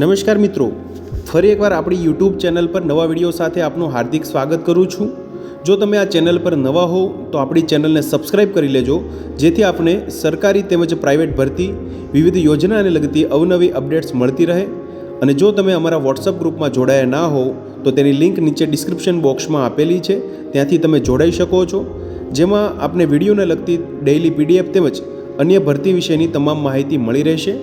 નમસ્કાર મિત્રો, ફરી એકવાર આપણી યુટ્યુબ ચેનલ પર નવા વિડીયો સાથે આપનું હાર્દિક સ્વાગત કરું છું। જો તમે આ ચેનલ પર નવા હો તો આપણી ચેનલને સબસ્ક્રાઈબ કરી લેજો, જેથી આપને સરકારી તેમજ પ્રાઇવેટ ભરતી વિવિધ યોજનાને લગતી અવનવી અપડેટ્સ મળતી રહે। અને જો તમે અમારા વોટ્સઅપ ગ્રુપમાં જોડાયા ના હો તો તેની લિંક નીચે ડિસ્ક્રિપ્શન બોક્સમાં આપેલી છે, ત્યાંથી તમે જોડાઈ શકો છો, જેમાં આપને વિડીયોને લગતી ડેઇલી પીડીએફ તેમજ અન્ય ભરતી વિશેની તમામ માહિતી મળી રહેશે।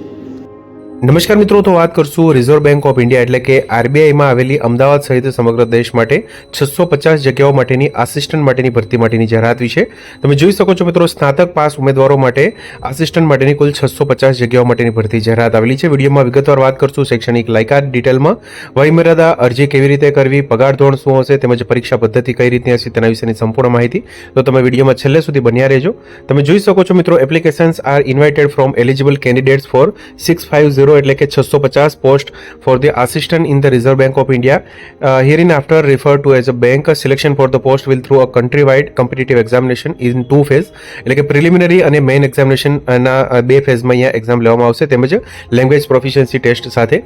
નમસ્કાર મિત્રો, તો વાત કરશું રિઝર્વ બેંક ઓફ ઇન્ડિયા એટલે કે આરબીઆઈમાં આવેલી અમદાવાદ સહિત સમગ્ર દેશ માટે 650 જગ્યાઓ માટેની આસિસ્ટન્ટ માટેની ભરતી માટેની જાહેરાત વિશે। તમે જોઈ શકો છો મિત્રો, સ્નાતક પાસ ઉમેદવારો માટે આસિસ્ટન્ટ માટેની કુલ 650 જગ્યાઓ માટેની ભરતી જાહેરાત આવેલી છે। વિડીયોમાં વિગતવાર વાત કરશું શૈક્ષણિક લાયકાત ડિટેલમાં, વયમર્યાદા, અરજી કેવી રીતે કરવી, પગાર ધોરણ શું હશે તેમજ પરીક્ષા પદ્ધતિ કઈ રીતની હશે તેના વિશેની સંપૂર્ણ માહિતી। તો તમે વિડીયોમાં છેલ્લે સુધી બન્યા રહેજો। તમે જોઈ શકો છો મિત્રો, applications are invited from eligible candidates for 650 એટલે કે 650 post for the assistant in the Reserve Bank of India hereinafter refer to as a bank selection for the post will through a country wide competitive examination in 2 phase એટલે કે preliminary અને main એક્ઝામિનેશનના 2 ફેઝમાં અહીંયા exam લેવામાં આવશે તેમજ language proficiency test સાથે।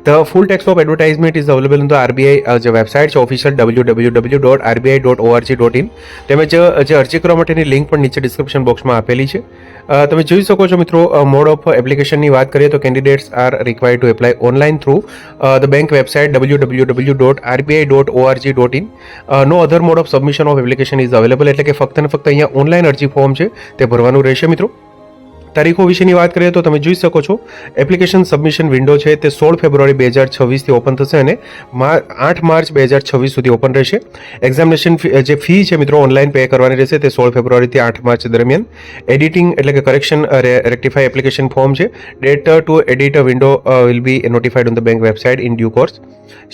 The full text of advertisement is available in the RBI જે વેબસાઇટ છે ઓફિશિયલ www.rbi.org.in તેમજ જે અરજી કરવા માટેની લિંક પણ નીચે ડિસ્ક્રિપ્શન બોક્સમાં આપેલી છે। તમે જોઈ શકો છો મિત્રો, મોડ ઓફ એપ્લિકેશનની વાત કરીએ તો candidates are required to apply online through the bank website www.rbi.org.in. No other mode of submission of application is available એટલે કે ફક્ત ને ફક્ત અહીંયા ઓનલાઈન અરજી ફોર્મ છે તે ભરવાનું રહેશે મિત્રો। તારીખો વિશેની વાત કરીએ તો તમે જોઈ શકો છો, એપ્લિકેશન સબમિશન વિન્ડો છે તે 16 ફેબ્રુઆરી 2026થી ઓપન થશે અને 8 માર્ચ 2026 સુધી ઓપન રહેશે। એક્ઝામિનેશન જે ફી છે મિત્રો ઓનલાઈન પે કરવાની રહેશે તે 16 ફેબ્રુઆરીથી 8 માર્ચ દરમિયાન। એડિટિંગ એટલે કે કરેક્શન રેક્ટિફાઈ એપ્લિકેશન ફોર્મ છે, date to edit window will be notified on the bank website in due course.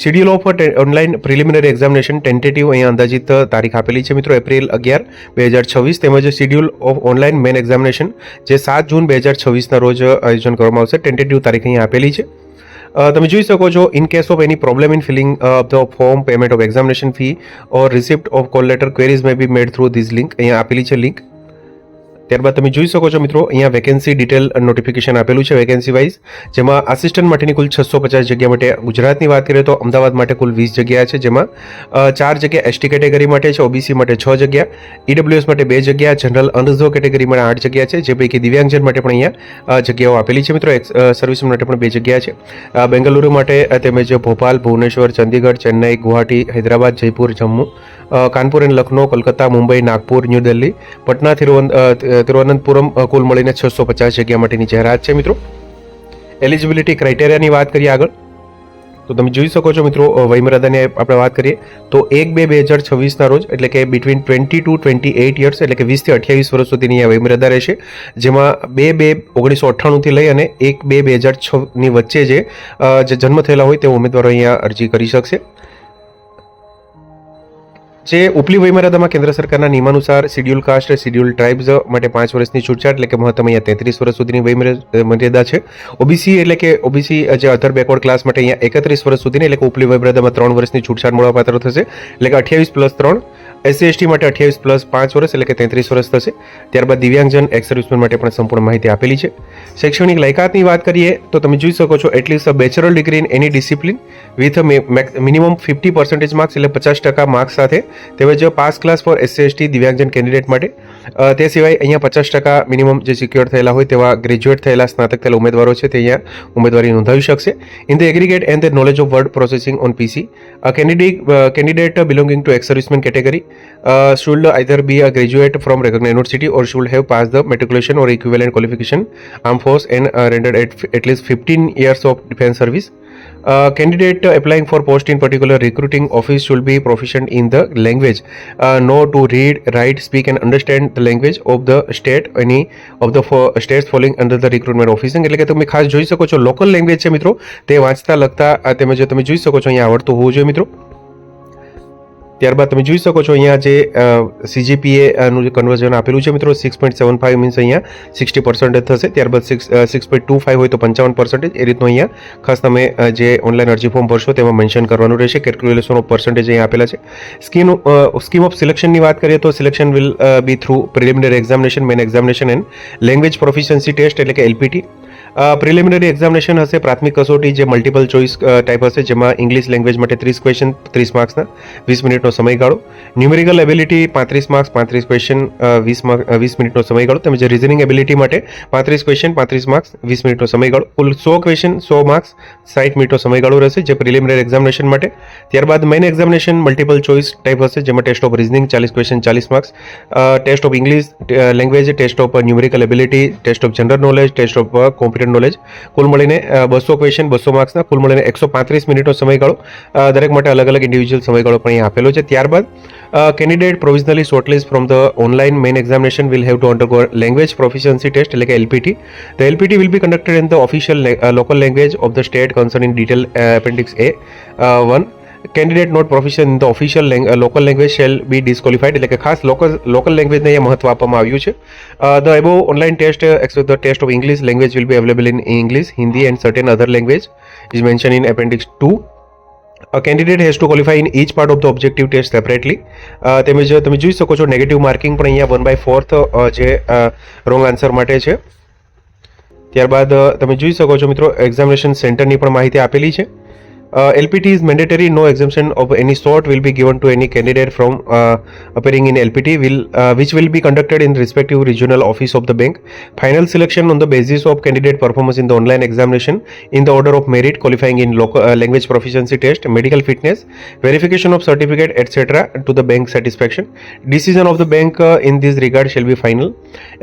Schedule of online preliminary examination tentative અહીંયા અંદાજિત તારીખ આપેલી છે મિત્રો, એપ્રિલ 11, 2026 તેમજ schedule of online main examination જે 7 જૂન 2026ના રોજ આયોજન કરવામાં આવશે। ટેન્ટેટિવ તારીખ અહીંયા આપેલી છે। તમે જોઈ શકો છો, in case of any problem in filling the form, payment of examination fee or receipt of call letter, queries may be made through this link અહીંયા આપેલી છે લિંક। ત્યારબાદ તમે જોઈ શકો છો મિત્રો, અહીંયા વેકેન્સી ડિટેલ નોટિફિકેશન આપેલું છે વેકેન્સી વાઇઝ, જેમાં આસિસ્ટન્ટ માટેની કુલ 650 જગ્યા માટે। ગુજરાતની વાત કરીએ તો અમદાવાદ માટે કુલ 20 જગ્યા છે, જેમાં 4 જગ્યા એસટી કેટેગરી માટે છે, ઓબીસી માટે 6 જગ્યા, ઈડબ્લ્યુએસ માટે 2 જગ્યા, જનરલ અનરિઝર્વ કેટેગરી માટે 8 જગ્યા છે, જે પૈકી દિવ્યાંગજન માટે પણ અહીંયા જગ્યાઓ આપેલી છે મિત્રો। સર્વિસ માટે પણ 2 જગ્યા છે। બેંગલુરુ માટે તેમજ ભોપાલ, ભુવનેશ્વર, ચંદીગઢ, ચેન્નઈ, ગુવાહાટી, હૈદરાબાદ, જયપુર, જમ્મુ, કાનપુર અને લખનૌ, કોલકાતા, મુંબઈ, નાગપુર, ન્યૂ દિલ્હી, પટના, તિરુવનંતપુરમ કુલ મળીને 650 જગ્યા માટેની જાહેરાત છે મિત્રો। એલિજિબિલિટી ક્રાઇટેરિયાની વાત કરીએ આગળ તો તમે જોઈ શકો છો મિત્રો, વયમર્યાદાની આપણે વાત કરીએ તો 1/2/2026ના રોજ એટલે કે બિટવીન 20 to 28 યર્સ એટલે કે 20 થી 28 વર્ષ સુધીની આ વયમર્યાદા રહેશે, જેમાં 2/2/1998થી લઈ અને 1/2/2006ની વચ્ચે જે જન્મ થયેલા હોય તે ઉમેદવારો અહીંયા અરજી કરી શકશે। જે ઉપલી વયમર્યાદામાં કેન્દ્ર સરકારના નિયમાનુસાર શેડ્યુલ કાસ્ટ, શેડ્યુલ ટ્રાઇબ્સ માટે 5 વર્ષની છૂટછાટ એટલે કે મહત્તમ અહીંયા 33 વર્ષ સુધીની વયમર્યાદા છે। ઓબીસી એટલે કે ઓબીસી જે અધર બેકવર્ડ ક્લાસ માટે અહીંયા 31 વર્ષ સુધીની એટલે કે ઉપલી વયમર્યાદામાં 3 વર્ષની છૂટછાટ મળવાપાત્ર થશે એટલે કે 28+3। એસસી એસટી માટે 28+5 વર્ષ એટલે કે 33 વર્ષ થશે। ત્યારબાદ દિવ્યાંગજન, એક્સ સર્વિસમેન માટે પણ સંપૂર્ણ માહિતી આપેલી છે। શૈક્ષણિક લાયકાતની વાત કરીએ તો તમે જોઈ શકો છો, at least a bachelor degree in any discipline with minimum 50% marks એટલે 50% માર્ક્સ સાથે, તેમજ pass class for SC ST દિવ્યાંગજન કેન્ડિડેટ માટે। તે સિવાય અહીંયા 50% મિનિમમ જે સિક્યોર થયેલા હોય તેવા ગ્રેજ્યુએટ થયેલા, સ્નાતક થયેલા ઉમેદવારો છે તે અહીંયા ઉમેદવારી નોંધાવી શકશે। In the aggregate and the knowledge of word processing on PC, candidate belonging to x servicemen category should either be a graduate from recognized university or should have passed the matriculation or equivalent qualification armed force and rendered at least 15 years of defense service. Candidate applying for post in particular recruiting office should be proficient in the language, know to read, write, speak and understand the language of the state, any of the states falling under the recruitment office। એટલે કે તમે ખાસ જોઈ શકો છો, local language છે મિત્રો તે વાંચતા લખતા તેમજ તમે જોઈ શકો છો અહીંયા આવડતું હોવું જોઈએ મિત્રો। ત્યારબાદ તમે જોઈ શકો છો અહીંયા જે CGPA નું જે કન્વર્ઝન આપેલું છે મિત્રો, 6.75 મીન્સ અહીંયા 60% થશે। ત્યારબાદ 6.25 હોય તો 55%, એ રીતનું અહીંયા ખાસ તમે જે ઓનલાઈન અરજી ફોર્મ ભરશો તેમાં મેન્શન કરવાનું રહેશે। કેલ્ક્યુલેશન ઓફ પર્સન્ટેજ અહીંયા આપેલા છે। સ્કીમ ઓફ સિલેક્શનની વાત કરીએ તો selection will be through preliminary examination, main examination and language proficiency test એટલે કે LPT। પ્રિલિમિનરી એક્ઝામિનેશન હશે પ્રાથમિક કસોટી જે મલ્ટિપલ ચોઇસ ટાઈપ હશે, જેમાં ઇંગ્લિશ લેંગ્વેજ માટે 30 ક્વેશ્ચન 30 માર્ક્સના 20 મિનિટનો સમયગાળો, ન્યુમેરિકલ એબિલિટી 35 માર્ક્સ 35 ક્વેશ્ચન 20 મિનિટનો સમયગાળો, તેમજ રિઝનિંગ એબિલિટી માટે 35 ક્વેશ્ચન 35 માર્ક્સ 20 મિનિટનો સમયગાળો, કુલ 100 ક્વેશ્ચન 100 માર્ક્સ 60 મિનિટનો સમયગાળો રહેશે જે પ્રિલિમિનરી એક્ઝામિનેશન માટે. ત્યારબાદ main examination multiple choice type હશે, જેમાં test of reasoning 40 question 40 marks, test of English language, test of numerical ability, test of general knowledge, test of computer knowledge, કુલ મળીને 200 ક્વેશ્ચન 200 માર્ક્સના કુલ મળીને 135 મિનિટનો સમયગાળો, દરેક માટે અલગ અલગ ઇન્ડિવિજ્યુઅલ સમયગાળો પણ અહીં આપેલો છે. ત્યારબાદ candidate provisionally shortlist from the online main examination will have to undergo language proficiency test એટલે કે LPT. The LPT will be conducted in the official local language of the state concern in detail appendix A1. Candidate not proficient in the official local language shall be disqualified એટલે કે ખાસ local લેંગ્વેજને અહીંયા મહત્વ આપવામાં આવ્યું છે. The above online test except the test of English language will be available in English, Hindi and certain other language is mention in appendix 2. A candidate has to qualify in each part of the objective test separately. તેમજ તમે જોઈ શકો છો negative marking પણ અહીંયા 1/4 જે wrong answer માટે છે. ત્યારબાદ તમે જોઈ શકો છો મિત્રો એક્ઝામિનેશન સેન્ટરની પણ માહિતી આપેલી છે. LPT is mandatory. No exemption of any sort will be given to any candidate from appearing in LPT, which will be conducted in respective regional office of the bank. Final selection on the basis of candidate performance in the online examination in the order of merit, qualifying in local language proficiency test, medical fitness, verification of certificate, etc. to the bank satisfaction. Decision of the bank in this regard shall be final.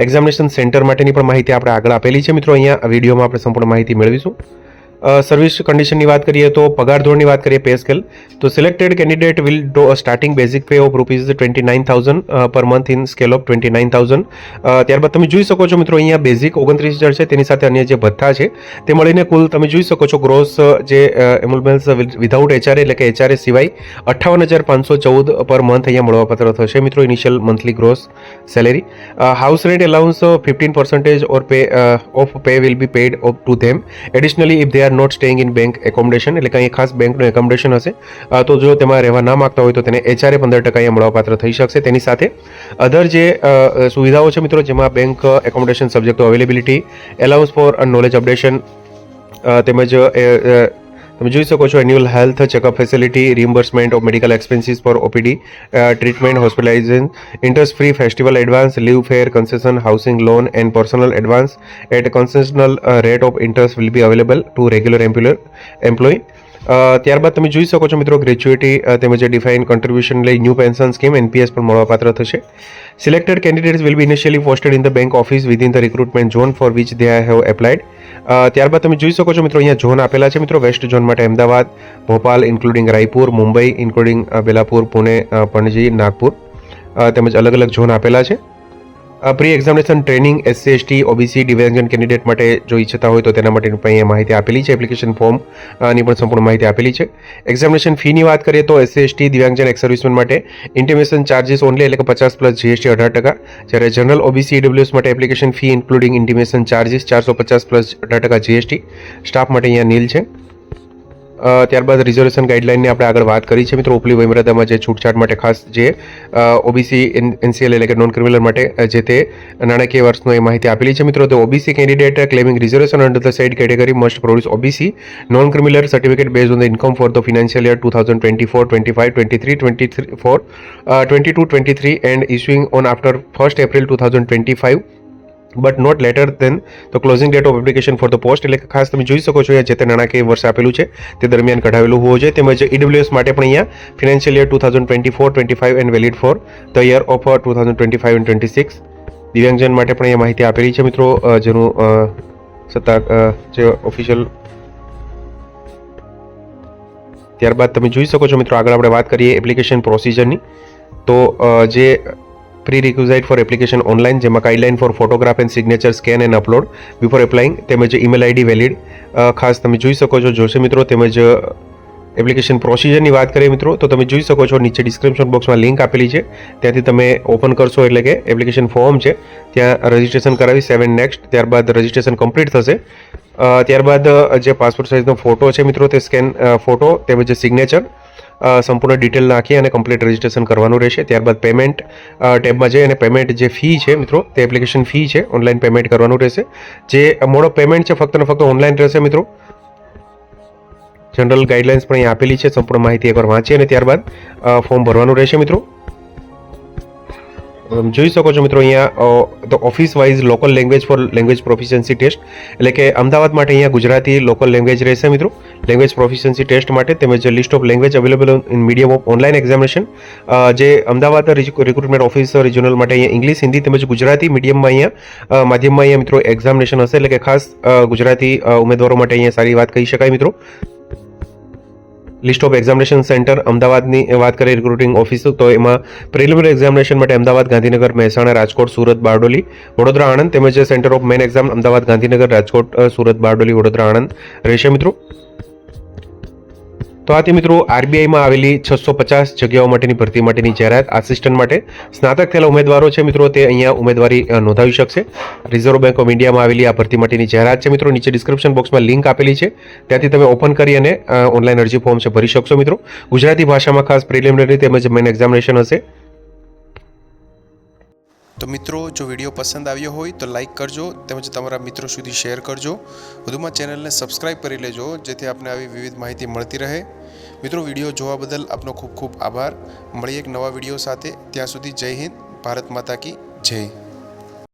Examination center માટેની પણ માહિતી આપણે આગળ આપેલી છે મિત્રો, અહીંયા વિડીયોમાં આપણે સંપૂર્ણ માહિતી મેળવીશું. સર્વિસ કન્ડિશનની વાત કરીએ તો પગાર ધોરણની વાત કરીએ પે સ્કેલ તો selected candidate will Dr a starting basic pay of ₹29,000 per month in scale of 29,000. ત્યારબાદ તમે જોઈ શકો છો મિત્રો અહીંયા બેઝિક 29,000 છે, તેની સાથે અન્ય જે ભથ્થા છે તે મળીને કુલ તમે જોઈ શકો છો ગ્રોસ જે એમ્યુલમેન્સ વિધાઉટ HRA એટલે કે HRA સિવાય 58,514 પર મંથ અહીંયા મળવાપાત્ર થશે મિત્રો initial monthly gross salary. House rent allowance 15% or pay of pay will be paid to them. Additionally if they are not staying in bank accommodation એટલે કે અહીં ખાસ બેંકનું એકોમોડેશન હશે તો જો તેમાં રહેવા ના માગતા હોય તો તેને HRA 15% અહીંયા મળવાપાત્ર થઈ શકશે. તેની સાથે અધર જે સુવિધાઓ છે મિત્રો જેમાં bank accommodation subject to availability, allowance for knowledge updation, તેમજ તમે જોઈ શકો છો annual health checkup facility, reimbursement of medical expenses for OPD treatment, hospitalisation, interest free festival advance, leave fare, concession, housing loan and personal advance at concessional rate of interest will be available to regular employ. ત્યારબાદ તમે જોઈ શકો છો મિત્રો gratuity તેમજ define contribution લઈ new pension scheme NPS પણ મળવાપાત્ર થશે. Selected candidates will be initially posted in the bank office within the recruitment zone for which they have applied. ત્યારબાદ તમે જોઈ શકો છો મિત્રો અહીંયા ઝોન આપેલા છે મિત્રો. વેસ્ટ ઝોન માટે અમદાવાદ, ભોપાલ ઇન્ક્લુડિંગ રાયપુર, મુંબઈ ઇન્ક્લુડિંગ બેલાપુર, પુણે, પણજી, નાગપુર તેમજ અલગ અલગ ઝોન આપેલા છે. Pre examination training SC ST OBC દિવ્યાંગજન કેન્ડિડેટ માટે જો ઈચ્છતા હોય તો તેના માટેની પણ અહીંયા માહિતી આપેલી છે. એપ્લિકેશન ફોર્મની પણ સંપૂર્ણ માહિતી આપેલી છે. એક્ઝામિનેશન ફીની વાત કરીએ તો SC ST દિવ્યાંગજન એક્સ સર્વિસમેન માટે ઇન્ટિમેશન ચાર્જીસ ઓનલી એટલે કે 50 + GST 18%, જ્યારે જનરલ OBC EWS માટે application fee including intimation charges 450 + 18% GST. Staff માટે અહીંયા નીલ છે. ત્યારબાદ રિઝર્વેશન ગાઈડલાઇનની આપણે આગળ વાત કરી છે મિત્રો. ઉપલી વયમર્યાદામાં જે છૂટછાટ માટે ખાસ જે OBC NCL એટલે કે નોન ક્રિમિનલ માટે જે તે નાણાકીય વર્ષનો એ માહિતી આપેલી છે મિત્રો. તો OBC candidate claiming reservation under the side category must produce OBC non criminal certificate based on the income for the financial year 2024, 25, 23, 24, 22, 23 and issuing on after 1st April 2025 but not later than the closing date of application for the post એટલે કે ખાસ તમે જોઈ શકો છો અહીંયા જે તે નાણાકીય વર્ષ આપેલું છે તે દરમિયાન કઢાવેલું હોવું જોઈએ. તેમજ EWS માટે પણ અહીંયા financial year 2024, 25 and valid for the year of 2025 and 26. દિવ્યાંગજન માટે પણ અહીંયા માહિતી આપેલી છે મિત્રો જેનું જે ઓફિશિયલ. ત્યારબાદ તમે જોઈ શકો છો મિત્રો આગળ આપણે વાત કરીએ એપ્લિકેશન પ્રોસિજરની તો જે prerequisite for application online જેમાં guideline for photograph and signature scan and upload before applying, તેમજ ઈમેલ ID વેલિડ ખાસ તમે જોઈ શકો છો જોશે મિત્રો. તેમજ એપ્લિકેશન પ્રોસિજરની વાત કરીએ મિત્રો તો તમે જોઈ શકો છો નીચે ડિસ્ક્રિપ્શન બોક્સમાં લિંક આપેલી છે, ત્યાંથી તમે ઓપન કરશો એટલે કે એપ્લિકેશન ફોર્મ છે ત્યાં રજિસ્ટ્રેશન કરાવી 7 નેક્સ્ટ. ત્યારબાદ રજિસ્ટ્રેશન કમ્પ્લીટ થશે. ત્યારબાદ જે પાસપોર્ટ સાઇઝનો ફોટો છે મિત્રો તે સ્કેન ફોટો તેમજ સિગ્નેચર સંપૂર્ણ ડિટેલ નાખી અને કમ્પ્લીટ રજિસ્ટ્રેશન કરવાનું રહેશે. ત્યારબાદ પેમેન્ટ ટેબમાં જઈ અને પેમેન્ટ જે ફી છે મિત્રો, તે એપ્લિકેશન ફી છે, ઓનલાઈન પેમેન્ટ કરવાનું રહેશે. જે મોડ ઓફ પેમેન્ટ છે ફક્ત ને ફક્ત ઓનલાઈન રહેશે મિત્રો. જનરલ ગાઈડલાઇન્સ પણ અહીં આપેલી છે, સંપૂર્ણ માહિતી એકવાર વાંચી અને ત્યારબાદ ફોર્મ ભરવાનું રહેશે મિત્રો. જોઈ શકો છો મિત્રો અહીંયા તો office wise local language for language proficiency test, એટલે કે અમદાવાદ માટે અહીંયા ગુજરાતી લોકલ લેંગ્વેજ રહેશે મિત્રો લેંગ્વેજ પ્રોફિશિયન્સી ટેસ્ટ માટે. તેમજ list of language available in medium of online examination, જે અમદાવાદ રિક્રુટમેન્ટ ઓફિસ રિજનલ માટે અહીંયા ઇંગ્લિશ, હિન્દી તેમજ ગુજરાતી મીડિયમમાં અહીંયા માધ્યમમાં અહીંયા મિત્રો એક્ઝામિનેશન હશે, એટલે કે ખાસ ગુજરાતી ઉમેદવારો માટે અહીંયા સારી વાત કહી શકાય મિત્રો. લિસ્ટ ઓફ એક્ઝામિનેશન સેન્ટર અમદાવાદની વાત કરીએ રિક્રુટિંગ ઓફિસ, તો એમાં પ્રિલિમિનરી એક્ઝામિનેશન માટે અમદાવાદ, ગાંધીનગર, મહેસાણા, રાજકોટ, સુરત, બારડોલી, વડોદરા, આણંદ તેમજ centre of main exam Ahmedabad, Gandhinagar, Rajkot, Surat, Bardoli, Vadodara, Anand રહેશે મિત્રો. તો આથી મિત્રો આરબીઆઈમાં આવેલી 650 જગ્યાઓ માટેની ભરતી માટેની જાહેરાત આસિસ્ટન્ટ માટે સ્નાતક થયેલા ઉમેદવારો છે મિત્રો, તે અહીંયા ઉમેદવારી નોંધાવી શકશે. રિઝર્વ બેંક ઓફ ઇન્ડિયામાં આવેલી આ ભરતી માટેની જાહેરાત છે મિત્રો. નીચે ડિસ્ક્રિપ્શન બોક્સમાં લિંક આપેલી છે, ત્યાંથી તમે ઓપન કરી અને ઓનલાઈન અરજી ફોર્મ છે ભરી શકશો મિત્રો. ગુજરાતી ભાષામાં ખાસ પ્રિલિમિનરી તેમજ મેઇન એક્ઝામિનેશન હશે. તો મિત્રો, જો વિડીયો પસંદ આવ્યો હોય તો લાઇક કરજો તેમજ તમારા મિત્રો સુધી શેર કરજો. વધુમાં ચેનલને સબસ્ક્રાઈબ કરી લેજો, જેથી આપને આવી વિવિધ માહિતી મળતી રહે. મિત્રો, વિડીયો જોવા બદલ આપનો ખૂબ ખૂબ આભાર. મળીએ એક નવા વિડીયો સાથે. ત્યાં સુધી જય હિન્દ, ભારત માતા કી જય.